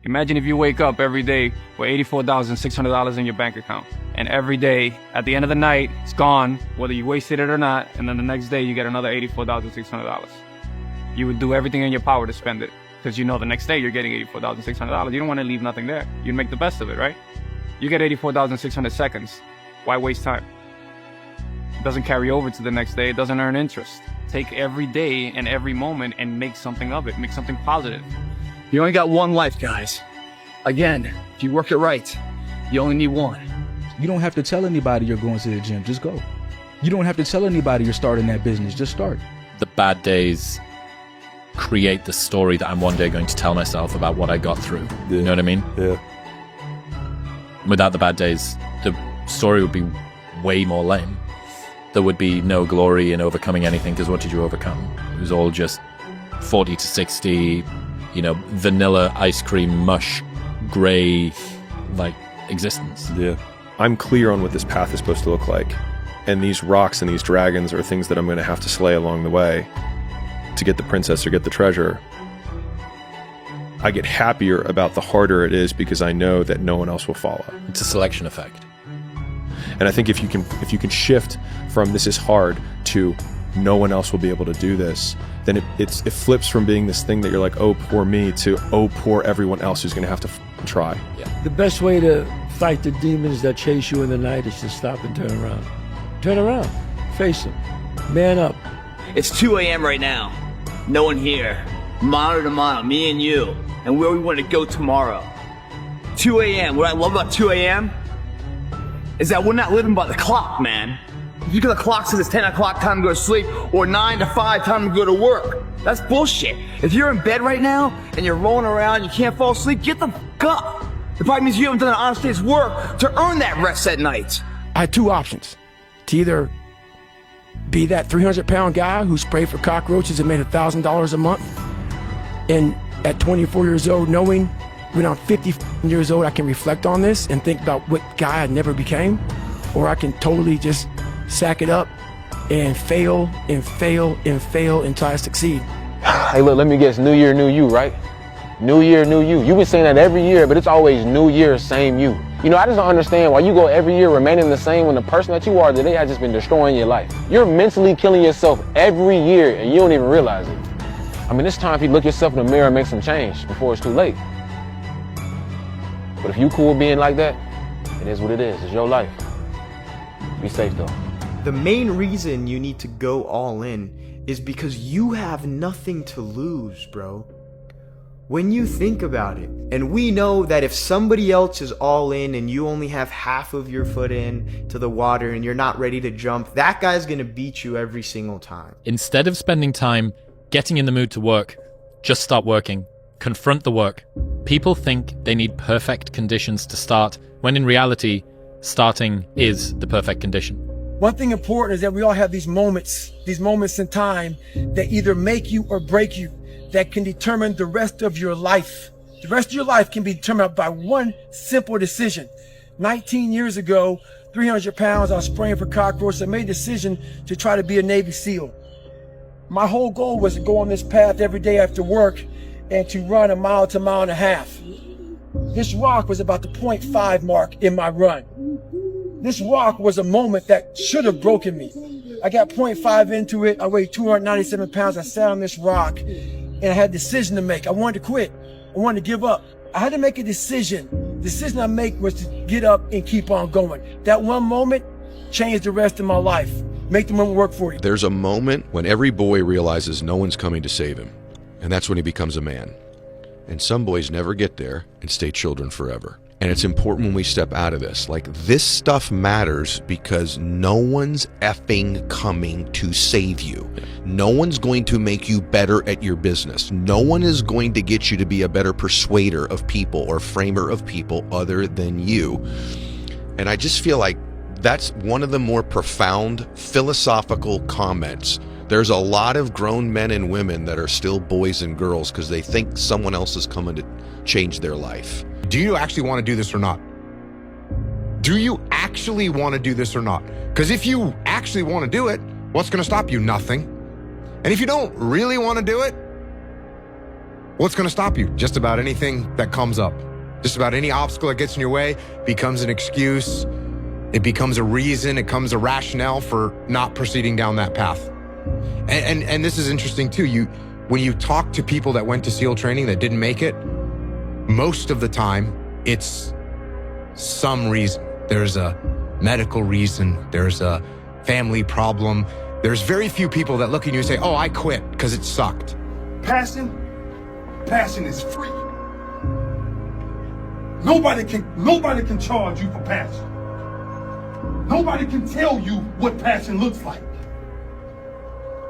Imagine if you wake up every day with $84,600 in your bank account. And every day, at the end of the night, it's gone, whether you wasted it or not. And then the next day, you get another $84,600. You would do everything in your power to spend it. Because you know the next day you're getting $84,600. You don't want to leave nothing there. You'd make the best of it, right? You get 84,600 seconds. Why waste time? It doesn't carry over to the next day. It doesn't earn interest. Take every day and every moment and make something of it. Make something positive. You only got one life, guys. Again, if you work it right, you only need one. You don't have to tell anybody you're going to the gym. Just go. You don't have to tell anybody you're starting that business. Just start. The bad days create the story that I'm one day going to tell myself about what I got through. Yeah. You know what I mean? Yeah. Without the bad days, the story would be way more lame. There would be no glory in overcoming anything, because what did you overcome? It was all just 40 to 60, vanilla ice cream mush, gray, existence. Yeah. I'm clear on what this path is supposed to look like. And these rocks and these dragons are things that I'm going to have to slay along the way to get the princess or get the treasure. I get happier about the harder it is because I know that no one else will follow. It's a selection effect. And I think if you can shift from this is hard to no one else will be able to do this, then it flips from being this thing that you're like, oh, poor me, to oh, poor everyone else who's going to have to try. Yeah. The best way to fight the demons that chase you in the night is to stop and turn around. Turn around. Face them. Man up. It's 2 a.m. right now. No one here. Mano to mano, me and you, and where we want to go tomorrow. 2 a.m. What I love about 2 a.m. is that we're not living by the clock, man. If you got the clock says it's 10 o'clock, time to go to sleep, or 9 to 5, time to go to work. That's bullshit. If you're in bed right now, and you're rolling around, you can't fall asleep, get the fuck up. The problem is you haven't done an honest day's work to earn that rest at night. I had two options. To either be that 300-pound guy who sprayed for cockroaches and made $1,000 a month, and at 24 years old, knowing when I'm 50 years old, I can reflect on this and think about what guy I never became, or I can totally just sack it up and fail and fail and fail until I succeed. Hey, look, let me guess, new year, new you, right? New year, new you. You've been saying that every year, but it's always new year, same you. I just don't understand why you go every year remaining the same when the person that you are today has just been destroying your life. You're mentally killing yourself every year and you don't even realize it. It's time for you to look yourself in the mirror and make some change before it's too late. But if you cool being like that, it is what it is. It's your life. Be safe though. The main reason you need to go all in is because you have nothing to lose, bro. When you think about it, and we know that if somebody else is all in and you only have half of your foot in to the water and you're not ready to jump, that guy's gonna beat you every single time. Instead of spending time getting in the mood to work, just start working. Confront the work. People think they need perfect conditions to start, when in reality, starting is the perfect condition. One thing important is that we all have these moments in time that either make you or break you, that can determine the rest of your life. The rest of your life can be determined by one simple decision. 19 years ago, 300 pounds, I was spraying for cockroaches. I made a decision to try to be a Navy SEAL. My whole goal was to go on this path every day after work and to run a mile to a mile and a half. This rock was about the 0.5 mark in my run. This rock was a moment that should have broken me. I got 0.5 into it. I weighed 297 pounds. I sat on this rock and I had a decision to make. I wanted to quit. I wanted to give up. I had to make a decision. The decision I make was to get up and keep on going. That one moment changed the rest of my life. Make the moment work for you. There's a moment when every boy realizes no one's coming to save him, and that's when he becomes a man. And some boys never get there and stay children forever. And it's important when we step out of this. This stuff matters because no one's effing coming to save you. No one's going to make you better at your business. No one is going to get you to be a better persuader of people or framer of people other than you. And I just feel like that's one of the more profound philosophical comments. There's a lot of grown men and women that are still boys and girls because they think someone else is coming to change their life. Do you actually want to do this or not? Do you actually want to do this or not? Because if you actually want to do it, what's going to stop you? Nothing. And if you don't really want to do it, What's going to stop you? Just about anything that comes up. Just about any obstacle that gets in your way becomes an excuse. It becomes a reason. It becomes a rationale for not proceeding down that path. And this is interesting too. When you talk to people that went to SEAL training that didn't make it, most of the time it's some reason. There's a medical reason. There's a family problem. There's very few people that look at you and say, oh, I quit because it sucked. Passion is free. Nobody can charge you for passion. Nobody can tell you what passion looks like.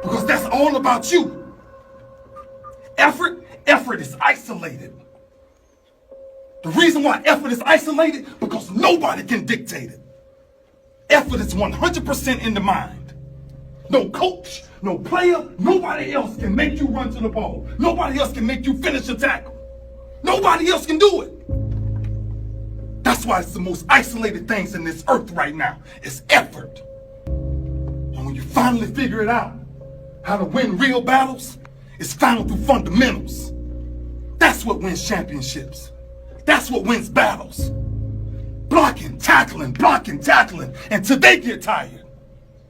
Because that's all about you. Effort is isolated. The reason why effort is isolated, because nobody can dictate it. Effort is 100% in the mind. No coach, no player, nobody else can make you run to the ball. Nobody else can make you finish a tackle. Nobody else can do it. That's why it's the most isolated things in this earth right now. It's effort. And when you finally figure it out, how to win real battles, it's found through fundamentals. That's what wins championships. That's what wins battles. Blocking, tackling, until they get tired.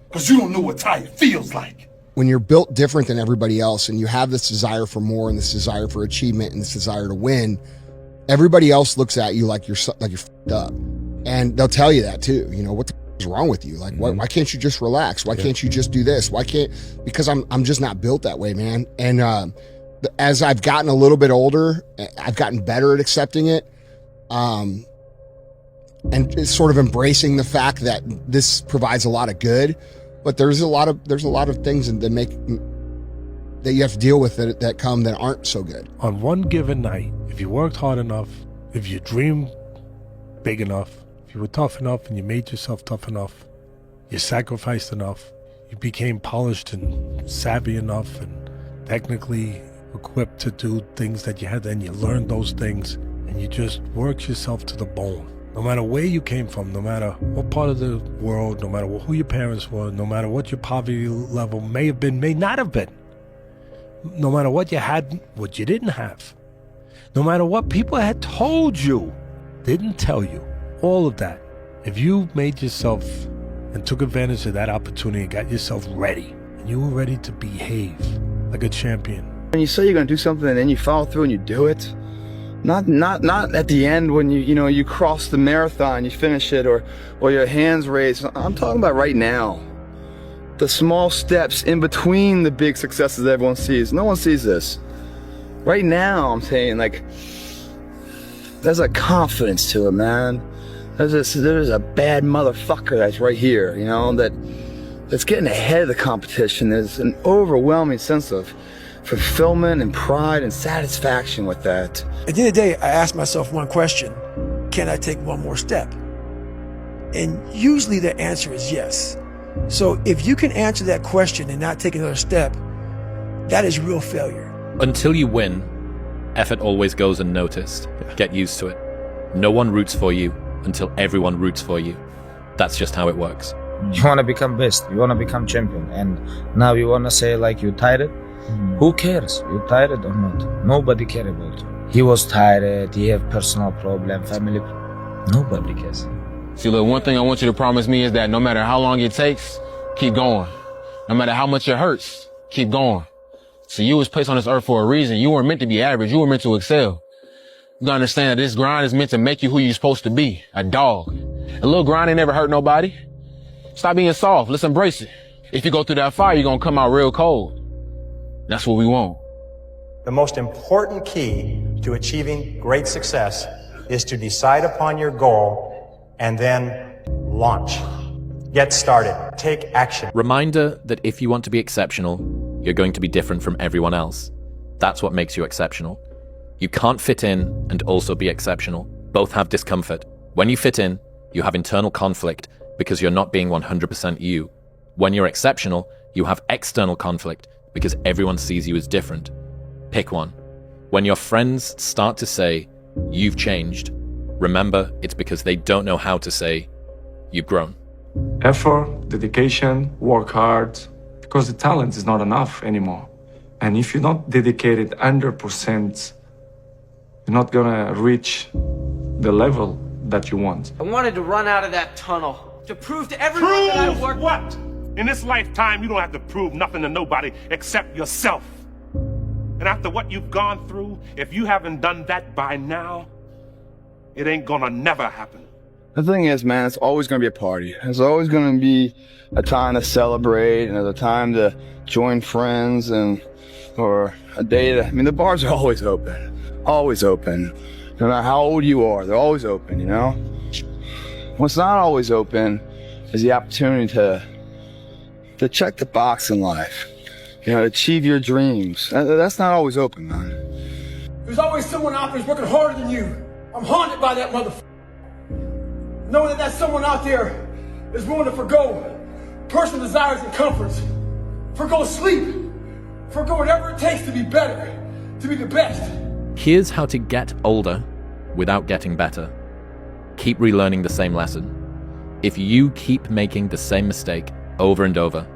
Because you don't know what tired feels like. When you're built different than everybody else and you have this desire for more and this desire for achievement and this desire to win, everybody else looks at you like you're f***ed up. And they'll tell you that too. You know, what the f- is wrong with you? Like, why can't you just relax? Why can't you just do this? Because I'm just not built that way, man. And as I've gotten a little bit older, I've gotten better at accepting it. And it's sort of embracing the fact that this provides a lot of good, but there's a lot of things that you have to deal with that come that aren't so good. On one given night, if you worked hard enough, if you dreamed big enough, if you were tough enough and you made yourself tough enough, you sacrificed enough, you became polished and savvy enough and technically equipped to do things that you had, and you learned those things and you just worked yourself to the bone. No matter where you came from, no matter what part of the world, no matter who your parents were, no matter what your poverty level may have been, may not have been, no matter what you had, what you didn't have, no matter what people had told you, didn't tell you, all of that, if you made yourself and took advantage of that opportunity and got yourself ready, and you were ready to behave like a champion. When you say you're going to do something and then you follow through and you do it, not at the end when you cross the marathon, you finish it, or your hands raised. I'm talking about right now. The small steps in between the big successes that everyone sees. No one sees this. Right now, I'm saying, like, there's a confidence to it, man. There's a bad motherfucker that's right here, that's getting ahead of the competition. There's an overwhelming sense of fulfillment and pride and satisfaction with that. At the end of the day, I ask myself one question: can I take one more step? And usually the answer is yes. So if you can answer that question and not take another step, that is real failure. Until you win, effort always goes unnoticed. Get used to it. No one roots for you until everyone roots for you. That's just how it works. You want to become best, you want to become champion, and now you want to say like you tired? Who cares? You tired or not? Nobody cares about you. He was tired, he have personal problem, family. Nobody cares. See, look, one thing I want you to promise me is that no matter how long it takes, keep going. No matter how much it hurts, keep going. So you was placed on this earth for a reason. You weren't meant to be average. You were meant to excel. You gotta understand that this grind is meant to make you who you're supposed to be, a dog. A little grind ain't never hurt nobody. Stop being soft. Let's embrace it. If you go through that fire, you're gonna come out real cold. That's what we want. The most important key to achieving great success is to decide upon your goal and then launch. Get started. Take action. Reminder that if you want to be exceptional, you're going to be different from everyone else. That's what makes you exceptional. You can't fit in and also be exceptional. Both have discomfort. When you fit in, you have internal conflict because you're not being 100% you. When you're exceptional, you have external conflict because everyone sees you as different. Pick one. When your friends start to say, you've changed, remember it's because they don't know how to say, you've grown. Effort, dedication, work hard, because the talent is not enough anymore. And if you're not dedicated 100%, you're not gonna reach the level that you want. I wanted to run out of that tunnel to prove to everyone that I worked. What? In this lifetime, you don't have to prove nothing to nobody except yourself. And after what you've gone through, if you haven't done that by now, it ain't gonna never happen. The thing is, man, it's always gonna be a party. There's always gonna be a time to celebrate and a time to join friends or a day to, I mean, the bars are always open. Always open. No matter how old you are, they're always open, you know? What's not always open is the opportunity to check the box in life. You know, achieve your dreams. That's not always open, man. There's always someone out there who's working harder than you. I'm haunted by that motherfucker. Knowing that someone out there is willing to forgo personal desires and comforts, forgo sleep, forgo whatever it takes to be better, to be the best. Here's how to get older without getting better. Keep relearning the same lesson. If you keep making the same mistake over and over,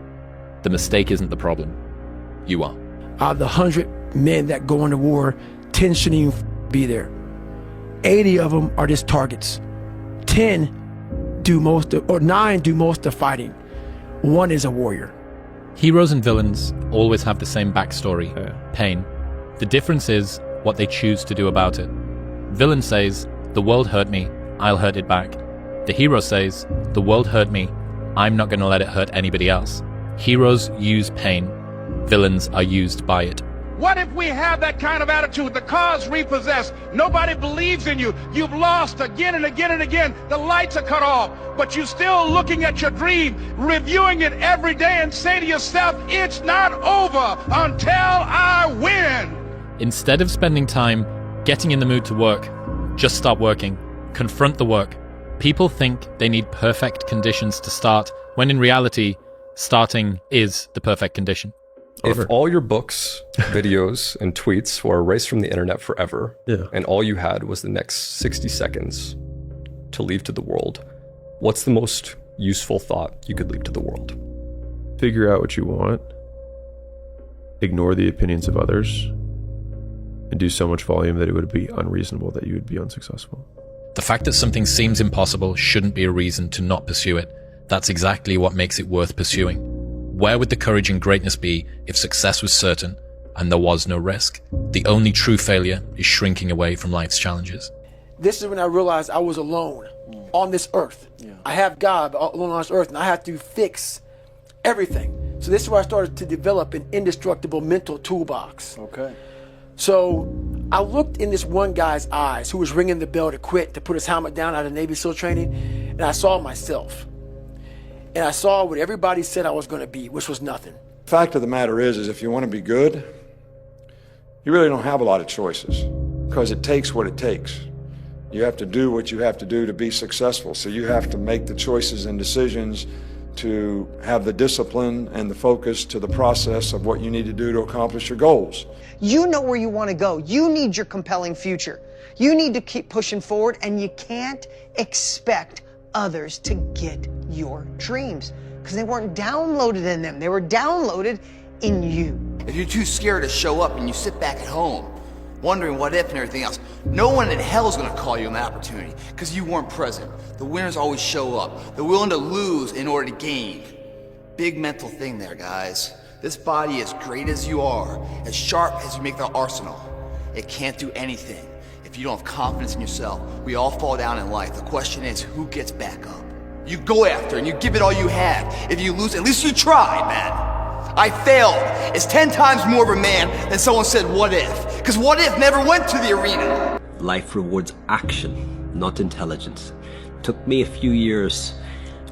the mistake isn't the problem. You are. Out of the 100 men that go into war, 10 shouldn't even be there. 80 of them are just targets. 10 do most of, or 9 do most of fighting. 1 is a warrior. Heroes and villains always have the same backstory, pain. The difference is what they choose to do about it. Villain says, the world hurt me, I'll hurt it back. The hero says, the world hurt me, I'm not going to let it hurt anybody else. Heroes use pain. Villains are used by it. What if we have that kind of attitude? The car's repossessed. Nobody believes in you. You've lost again and again and again. The lights are cut off, but you're still looking at your dream, reviewing it every day and say to yourself, it's not over until I win. Instead of spending time getting in the mood to work, just start working. Confront the work. People think they need perfect conditions to start, when in reality, starting is the perfect condition. If all your books, videos, and tweets were erased from the internet forever, and all you had was the next 60 seconds to leave to the world, what's the most useful thought you could leave to the world? Figure out what you want, ignore the opinions of others, and do so much volume that it would be unreasonable that you would be unsuccessful. The fact that something seems impossible shouldn't be a reason to not pursue it. That's exactly what makes it worth pursuing. Where would the courage and greatness be if success was certain and there was no risk? The only true failure is shrinking away from life's challenges. This is when I realized I was alone on this earth. I have God alone on this earth, and I have to fix everything. So this is where I started to develop an indestructible mental toolbox. Okay. So I looked in this one guy's eyes who was ringing the bell to quit, to put his helmet down out of Navy SEAL training, and I saw myself. And I saw what everybody said I was going to be, which was nothing. The fact of the matter is if you want to be good, you really don't have a lot of choices, because it takes what it takes. You have to do what you have to do to be successful. So you have to make the choices and decisions to have the discipline and the focus to the process of what you need to do to accomplish your goals. You know where you want to go. You need your compelling future. You need to keep pushing forward, and you can't expect others to get your dreams, because they weren't downloaded in them. They were downloaded in you. If you're too scared to show up and you sit back at home, wondering what if and everything else, no one in hell is going to call you an opportunity, because you weren't present. The winners always show up. They're willing to lose in order to gain. Big mental thing there, guys. This body, as great as you are, as sharp as you make the arsenal, it can't do anything if you don't have confidence in yourself. We all fall down in life. The question is, who gets back up? You go after and you give it all you have. If you lose, at least you tried, man. I failed. It's 10 times more of a man than someone said, what if? Because what if never went to the arena. Life rewards action, not intelligence. It took me a few years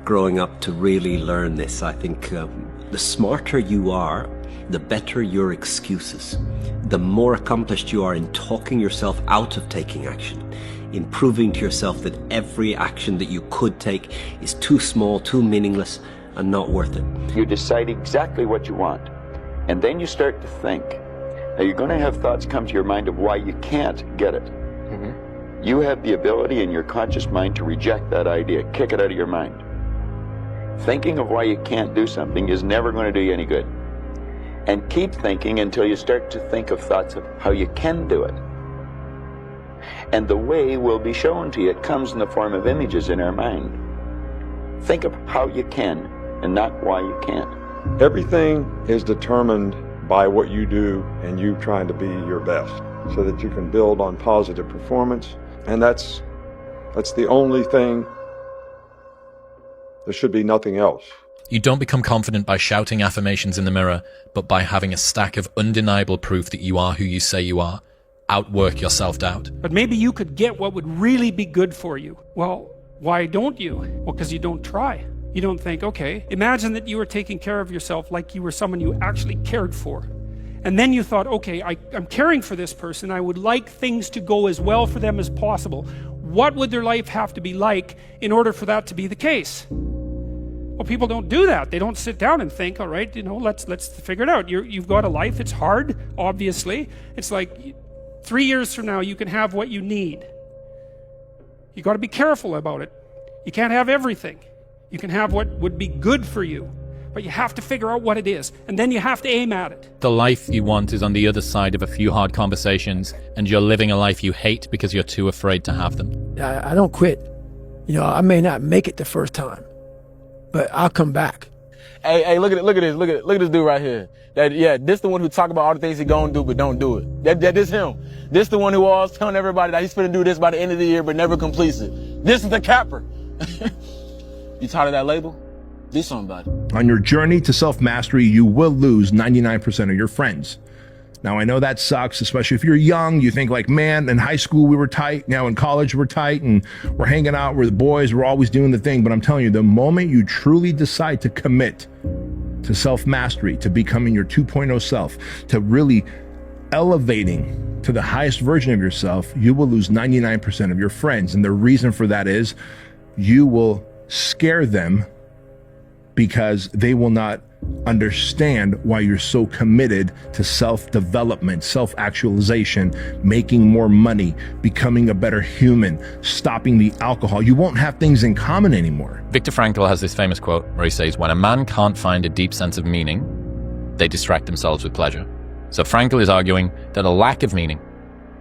growing up to really learn this. I think the smarter you are, the better your excuses. The more accomplished you are in talking yourself out of taking action, in proving to yourself that every action that you could take is too small, too meaningless, and not worth it. You decide exactly what you want, and then you start to think. Now you're going to have thoughts come to your mind of why you can't get it. You have the ability in your conscious mind to reject that idea, kick it out of your mind. Thinking of why you can't do something is never going to do you any good. And keep thinking until you start to think of thoughts of how you can do it. And the way will be shown to you. It comes in the form of images in our mind. Think of how you can and not why you can't. Everything is determined by what you do and you trying to be your best so that you can build on positive performance. And that's the only thing. There should be nothing else. You don't become confident by shouting affirmations in the mirror, but by having a stack of undeniable proof that you are who you say you are. Outwork your self-doubt. But maybe you could get what would really be good for you. Well, why don't you? Well, because you don't try. You don't think, okay, imagine that you were taking care of yourself like you were someone you actually cared for. And then you thought, okay, I'm caring for this person. I would like things to go as well for them as possible. What would their life have to be like in order for that to be the case? Well, people don't do that. They don't sit down and think, all right, let's figure it out. You've got a life. It's hard, obviously. It's like 3 years from now, you can have what you need. You got to be careful about it. You can't have everything. You can have what would be good for you, but you have to figure out what it is, and then you have to aim at it. The life you want is on the other side of a few hard conversations, and you're living a life you hate because you're too afraid to have them. I don't quit. I may not make it the first time, but I'll come back. Hey, look at this dude right here. This the one who talk about all the things he gonna do but don't do it. This him. This the one who always telling everybody that he's gonna do this by the end of the year but never completes it. This is the capper. You tired of that label? Do something about it. On your journey to self-mastery, you will lose 99% of your friends. Now, I know that sucks, especially if you're young. You think like, man, in high school we were tight. Now in college we're tight and we're hanging out. We're the boys. We're always doing the thing. But I'm telling you, the moment you truly decide to commit to self-mastery, to becoming your 2.0 self, to really elevating to the highest version of yourself, you will lose 99% of your friends. And the reason for that is you will scare them because they will not understand why you're so committed to self-development, self-actualization, making more money, becoming a better human, stopping the alcohol. You won't have things in common anymore. Viktor Frankl has this famous quote where he says, when a man can't find a deep sense of meaning, they distract themselves with pleasure. So Frankl is arguing that a lack of meaning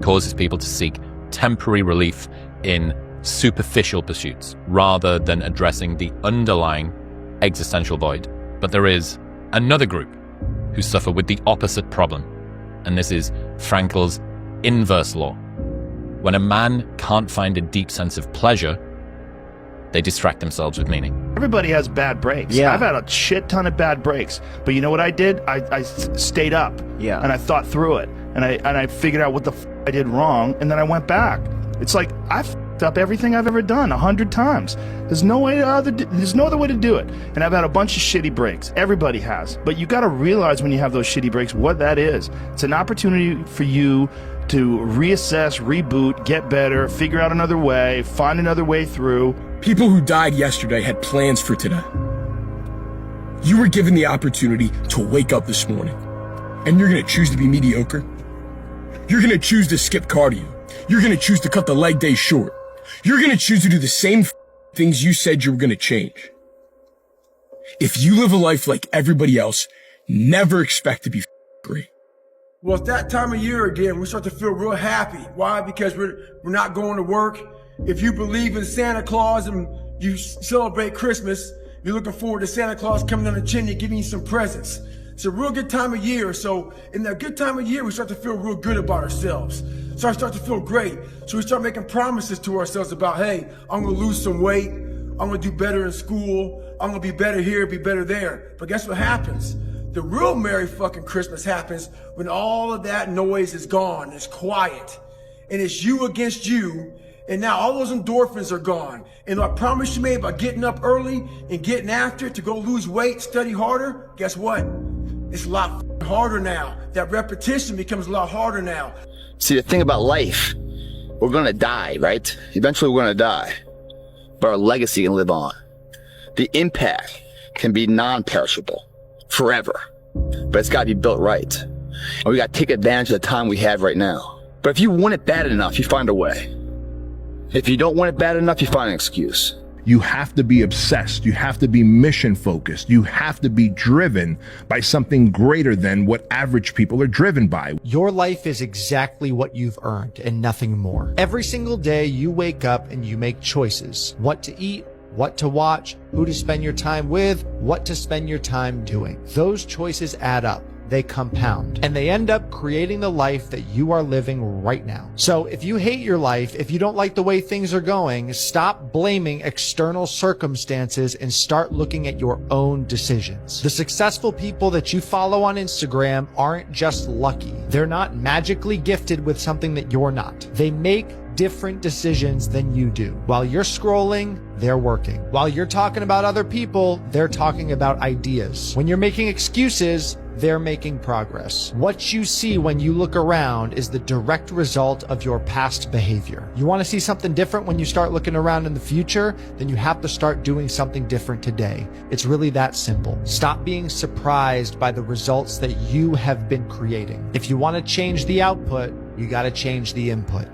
causes people to seek temporary relief in superficial pursuits rather than addressing the underlying existential void. But there is another group who suffer with the opposite problem, and this is Frankl's inverse law. When a man can't find a deep sense of pleasure, they distract themselves with meaning. Everybody has bad breaks. Yeah. I've had a shit ton of bad breaks, but you know what I did? I stayed up. Yeah. And I thought through it, and I figured out what the I did wrong, and then I went back. It's like I've f***ed up everything I've ever done 100 times. There's no other way to do it. And I've had a bunch of shitty breaks. Everybody has. But you got to realize when you have those shitty breaks what that is. It's an opportunity for you to reassess, reboot, get better, figure out another way, find another way through. People who died yesterday had plans for today. You were given the opportunity to wake up this morning, and you're going to choose to be mediocre. You're going to choose to skip cardio. You're going to choose to cut the leg day short. You're going to choose to do the same things you said you were going to change. If you live a life like everybody else, never expect to be great. Well, it's that time of year again. We start to feel real happy. Why? Because we're not going to work. If you believe in Santa Claus and you celebrate Christmas, you're looking forward to Santa Claus coming down the chimney giving you some presents. It's a real good time of year. So in that good time of year, we start to feel real good about ourselves. So I start to feel great. So we start making promises to ourselves about, hey, I'm going to lose some weight. I'm going to do better in school. I'm going to be better here, be better there. But guess what happens? The real Merry fucking Christmas happens when all of that noise is gone. It's quiet. And it's you against you. And now all those endorphins are gone. And I promise you made by getting up early and getting after it to go lose weight, study harder, guess what? It's a lot harder now. That repetition becomes a lot harder now. See, the thing about life, we're gonna die, right? Eventually we're gonna die, but our legacy can live on. The impact can be non-perishable forever, but it's gotta be built right. And we gotta take advantage of the time we have right now. But if you want it bad enough, you find a way. If you don't want it bad enough, you find an excuse. You have to be obsessed. You have to be mission focused. You have to be driven by something greater than what average people are driven by. Your life is exactly what you've earned and nothing more. Every single day you wake up and you make choices. What to eat, what to watch, who to spend your time with, what to spend your time doing. Those choices add up. They compound, and they end up creating the life that you are living right now. So if you hate your life, if you don't like the way things are going, stop blaming external circumstances and start looking at your own decisions. The successful people that you follow on Instagram aren't just lucky. They're not magically gifted with something that you're not. They make different decisions than you do. While you're scrolling, they're working. While you're talking about other people, they're talking about ideas. When you're making excuses, they're making progress. What you see when you look around is the direct result of your past behavior. You want to see something different when you start looking around in the future? Then you have to start doing something different today. It's really that simple. Stop being surprised by the results that you have been creating. If you want to change the output, you got to change the input.